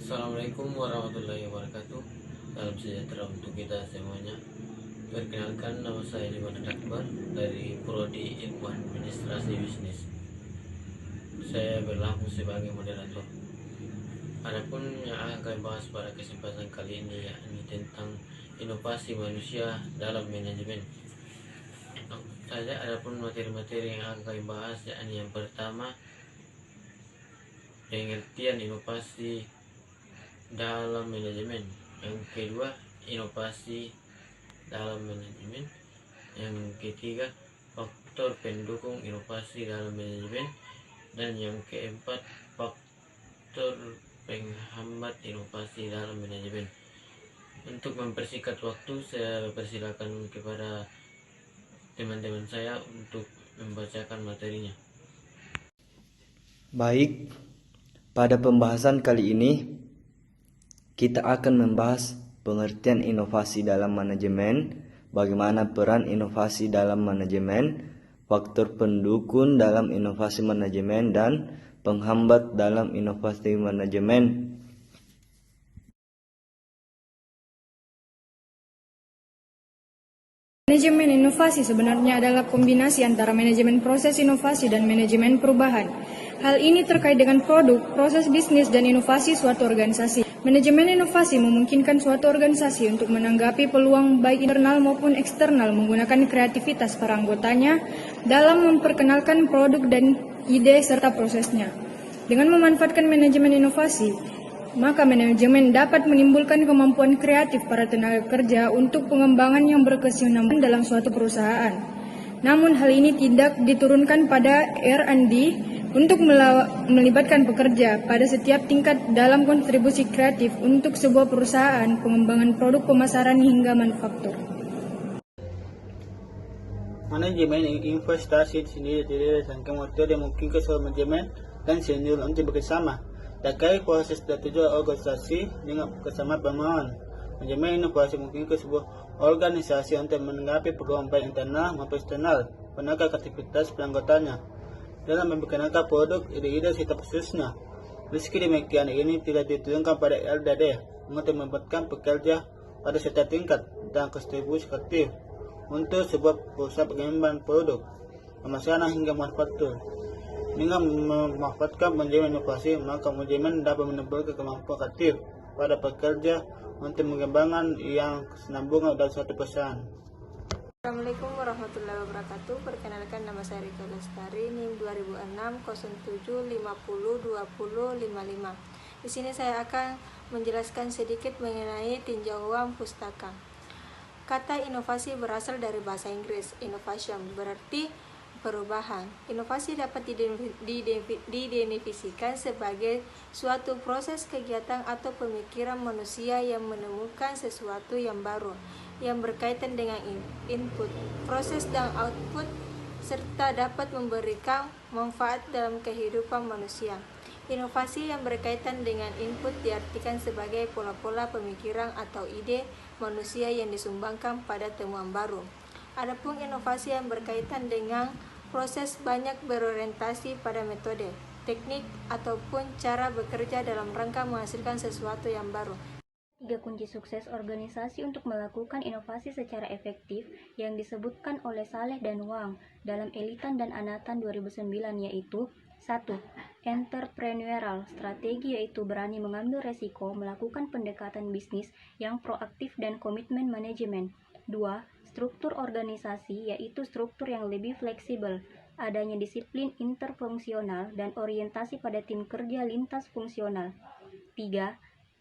Assalamualaikum warahmatullahi wabarakatuh. Salam sejahtera untuk kita semuanya. Perkenalkan, nama saya Liman Akbar dari Prodi Ilmu Administrasi Bisnis. Saya berlaku sebagai moderator. Adapun yang akan kami bahas pada kesempatan kali ini yakni tentang inovasi manusia dalam manajemen. Adapun materi-materi yang akan kami bahas yakni yang pertama, pengertian inovasi dalam manajemen. Yang kedua, inovasi dalam manajemen. Yang ketiga, faktor pendukung inovasi dalam manajemen. Dan yang keempat, faktor penghambat inovasi dalam manajemen. Untuk mempersingkat waktu, saya persilakan kepada teman-teman saya untuk membacakan materinya. Baik, pada pembahasan kali ini kita akan membahas pengertian inovasi dalam manajemen, bagaimana peran inovasi dalam manajemen, faktor pendukung dalam inovasi manajemen, dan penghambat dalam inovasi manajemen. Manajemen inovasi sebenarnya adalah kombinasi antara manajemen proses inovasi dan manajemen perubahan. Hal ini terkait dengan produk, proses bisnis, dan inovasi suatu organisasi. Manajemen inovasi memungkinkan suatu organisasi untuk menanggapi peluang baik internal maupun eksternal menggunakan kreativitas para anggotanya dalam memperkenalkan produk dan ide serta prosesnya. Dengan memanfaatkan manajemen inovasi, maka manajemen dapat menimbulkan kemampuan kreatif para tenaga kerja untuk pengembangan yang berkesinambungan dalam suatu perusahaan. Namun hal ini tidak diturunkan pada R&D untuk melibatkan pekerja pada setiap tingkat dalam kontribusi kreatif untuk sebuah perusahaan, pengembangan produk, pemasaran, hingga manufaktur. Manajemen investasi sendiri terdiri dari rangkaian metode mungkin sebuah manajemen dan senior untuk bekerjasama terkait proses dan tujuan organisasi dengan kesamaan pemahaman. Manajemen inovasi mungkin sebuah organisasi untuk menanggapi peluang baik internal maupun eksternal, menangkap aktivitas penanggotanya dalam memperkenalkan produk, ide-ide serta prosesnya. Meski demikian, ini tidak diturunkan pada R&D untuk membuatkan pekerja pada setiap tingkat dan kontribusi kreatif untuk sebuah perusahaan pengembangan produk, pemasaran hingga manufaktur. Dengan memanfaatkan manajemen inovasi, maka manajemen dapat menimbulkan kemampuan kreatif pada pekerja untuk mengembangkan yang kesinambungan dalam suatu perusahaan. Assalamualaikum warahmatullahi wabarakatuh. Perkenalkan, nama saya Rika Lestari, NIM 2006-07-50-20-55. Di sini saya akan menjelaskan sedikit mengenai tinjau uang pustaka. Kata inovasi berasal dari bahasa Inggris, innovation, berarti perubahan. Inovasi dapat didefinisikan sebagai suatu proses kegiatan atau pemikiran manusia yang menemukan sesuatu yang baru, yang berkaitan dengan input, proses dan output, serta dapat memberikan manfaat dalam kehidupan manusia. Inovasi yang berkaitan dengan input diartikan sebagai pola-pola pemikiran atau ide manusia yang disumbangkan pada temuan baru. Adapun inovasi yang berkaitan dengan proses banyak berorientasi pada metode, teknik, ataupun cara bekerja dalam rangka menghasilkan sesuatu yang baru. 3 kunci sukses organisasi untuk melakukan inovasi secara efektif yang disebutkan oleh Saleh dan Wang dalam Elitan dan Anatan 2009 yaitu 1. Entrepreneurial strategi, yaitu berani mengambil resiko, melakukan pendekatan bisnis yang proaktif dan komitmen manajemen. 2. Struktur organisasi, yaitu struktur yang lebih fleksibel, adanya disiplin interfungsional dan orientasi pada tim kerja lintas fungsional. 3.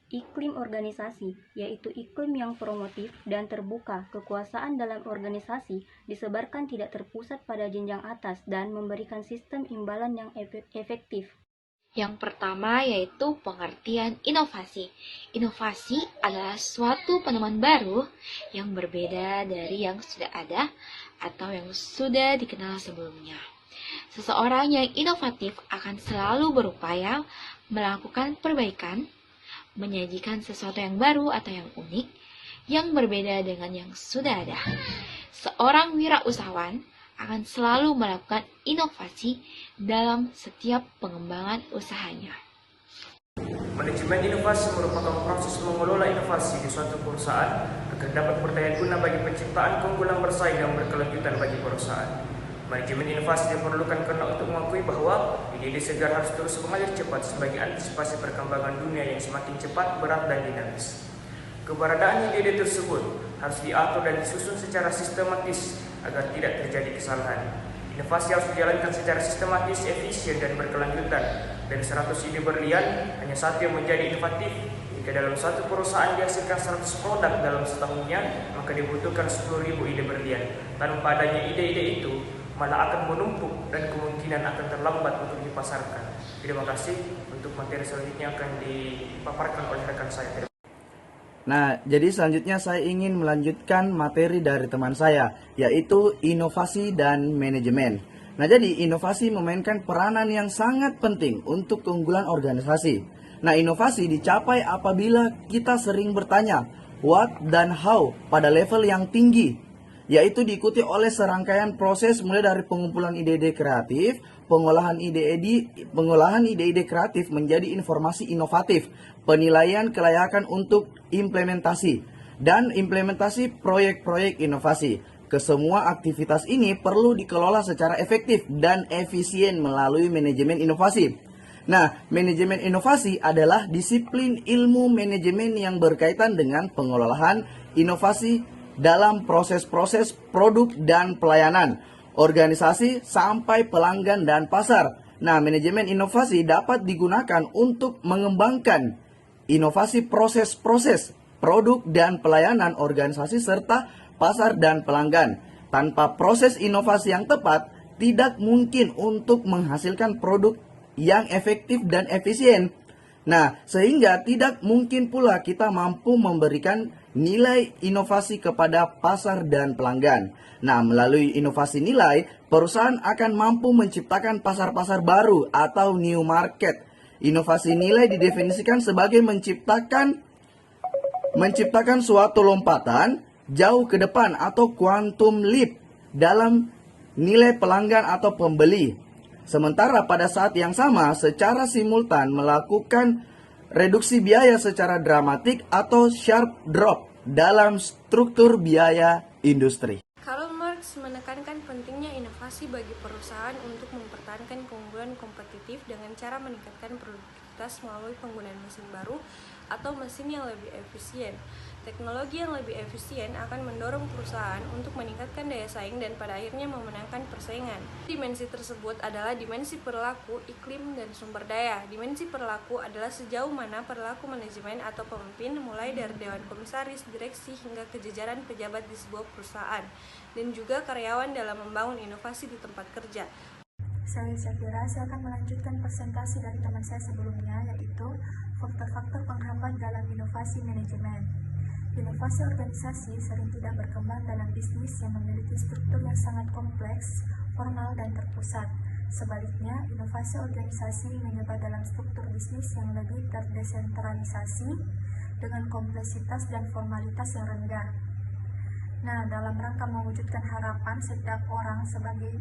Iklim organisasi, yaitu iklim yang promotif dan terbuka. Kekuasaan dalam organisasi disebarkan tidak terpusat pada jenjang atas dan memberikan sistem imbalan yang efektif. Yang pertama yaitu pengertian inovasi. Inovasi adalah suatu penemuan baru yang berbeda dari yang sudah ada atau yang sudah dikenal sebelumnya. Seseorang yang inovatif akan selalu berupaya melakukan perbaikan, menyajikan sesuatu yang baru atau yang unik, yang berbeda dengan yang sudah ada. Seorang wirausahawan akan selalu melakukan inovasi dalam setiap pengembangan usahanya. Manajemen inovasi merupakan proses mengelola inovasi di suatu perusahaan agar dapat berdaya guna bagi penciptaan keunggulan bersaing dan berkelanjutan bagi perusahaan. Manajemen inovasi diperlukan karena untuk mengakui bahwa ide-ide segar harus terus mengalir cepat sebagai antisipasi perkembangan dunia yang semakin cepat, berat, dan dinamis. Keberadaan ide-ide tersebut harus diatur dan disusun secara sistematis agar tidak terjadi kesalahan. Inovasi harus dijalankan secara sistematis, efisien, dan berkelanjutan. Dari 100 ide berlian, hanya satu yang menjadi inovatif. Jika dalam satu perusahaan dihasilkan 100 produk dalam setahunnya, maka dibutuhkan 10.000 ide berlian. Tanpa adanya ide-ide itu, malah akan menumpuk dan kemungkinan akan terlambat untuk dipasarkan. Terima kasih. Untuk materi selanjutnya akan dipaparkan oleh rekan saya. Nah, jadi selanjutnya saya ingin melanjutkan materi dari teman saya, yaitu inovasi dan manajemen. Nah, jadi inovasi memainkan peranan yang sangat penting untuk keunggulan organisasi. Nah, inovasi dicapai apabila kita sering bertanya what dan how pada level yang tinggi, yaitu diikuti oleh serangkaian proses mulai dari pengumpulan ide-ide kreatif, pengolahan ide-ide kreatif menjadi informasi inovatif, penilaian kelayakan untuk implementasi, dan implementasi proyek-proyek inovasi. Kesemua aktivitas ini perlu dikelola secara efektif dan efisien melalui manajemen inovasi. Nah, manajemen inovasi adalah disiplin ilmu manajemen yang berkaitan dengan pengelolaan inovasi dalam proses-proses produk dan pelayanan, organisasi sampai pelanggan dan pasar. Nah, manajemen inovasi dapat digunakan untuk mengembangkan inovasi proses-proses produk dan pelayanan organisasi serta pasar dan pelanggan. Tanpa proses inovasi yang tepat, tidak mungkin untuk menghasilkan produk yang efektif dan efisien. Nah, sehingga tidak mungkin pula kita mampu memberikan nilai inovasi kepada pasar dan pelanggan. Nah, melalui inovasi nilai, perusahaan akan mampu menciptakan pasar-pasar baru atau new market. Inovasi nilai didefinisikan sebagai menciptakan suatu lompatan jauh ke depan atau quantum leap dalam nilai pelanggan atau pembeli. Sementara pada saat yang sama secara simultan melakukan reduksi biaya secara dramatik atau sharp drop dalam struktur biaya industri. Karl Marx menekankan pentingnya inovasi bagi perusahaan untuk mempertahankan keunggulan kompetitif dengan cara meningkatkan produktivitas melalui penggunaan mesin baru atau mesin yang lebih efisien. Teknologi yang lebih efisien akan mendorong perusahaan untuk meningkatkan daya saing dan pada akhirnya memenangkan persaingan. Dimensi tersebut adalah dimensi perilaku, iklim, dan sumber daya. Dimensi perilaku adalah sejauh mana perilaku manajemen atau pemimpin mulai dari dewan komisaris, direksi, hingga ke jajaran pejabat di sebuah perusahaan, dan juga karyawan dalam membangun inovasi di tempat kerja. Saya Syafira, saya akan melanjutkan presentasi dari teman saya sebelumnya, yaitu faktor-faktor penghambat dalam inovasi manajemen. Inovasi organisasi sering tidak berkembang dalam bisnis yang memiliki struktur yang sangat kompleks, formal, dan terpusat. Sebaliknya, inovasi organisasi menyebar dalam struktur bisnis yang lebih terdesentralisasi dengan kompleksitas dan formalitas yang rendah. Nah, dalam rangka mewujudkan harapan setiap orang sebagai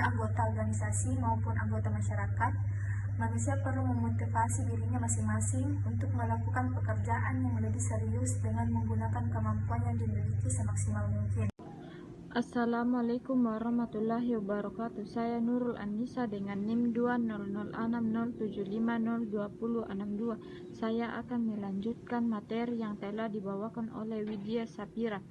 anggota organisasi maupun anggota masyarakat, manusia perlu memotivasi dirinya masing-masing untuk melakukan pekerjaan yang lebih serius dengan menggunakan kemampuan yang dimiliki semaksimal mungkin. Assalamualaikum warahmatullahi wabarakatuh. Saya Nurul Anissa dengan NIM 2006075022062. Saya akan melanjutkan materi yang telah dibawakan oleh Widya Sapira.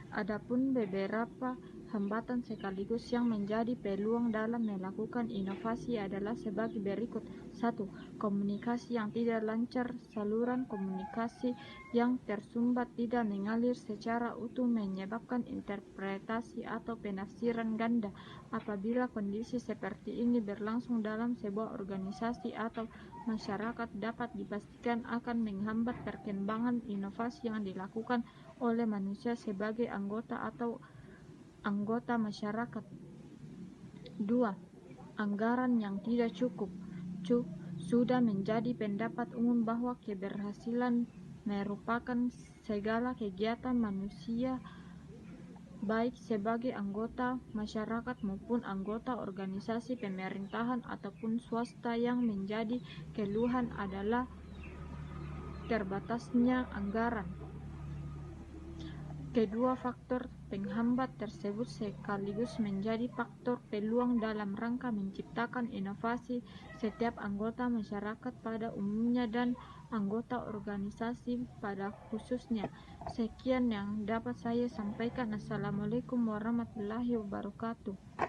Adapun beberapa hambatan sekaligus yang menjadi peluang dalam melakukan inovasi adalah sebagai berikut. 1. Komunikasi yang tidak lancar. Saluran komunikasi yang tersumbat tidak mengalir secara utuh menyebabkan interpretasi atau penafsiran ganda. Apabila kondisi seperti ini berlangsung dalam sebuah organisasi atau masyarakat, dapat dipastikan akan menghambat perkembangan inovasi yang dilakukan oleh manusia sebagai anggota atau anggota masyarakat. 2. Anggaran yang tidak cukup. Sudah menjadi pendapat umum bahwa keberhasilan merupakan segala kegiatan manusia, baik sebagai anggota masyarakat maupun anggota organisasi pemerintahan ataupun swasta. Yang menjadi keluhan adalah terbatasnya anggaran. Kedua faktor penghambat tersebut sekaligus menjadi faktor peluang dalam rangka menciptakan inovasi setiap anggota masyarakat pada umumnya dan anggota organisasi pada khususnya. Sekian yang dapat saya sampaikan. Assalamualaikum warahmatullahi wabarakatuh.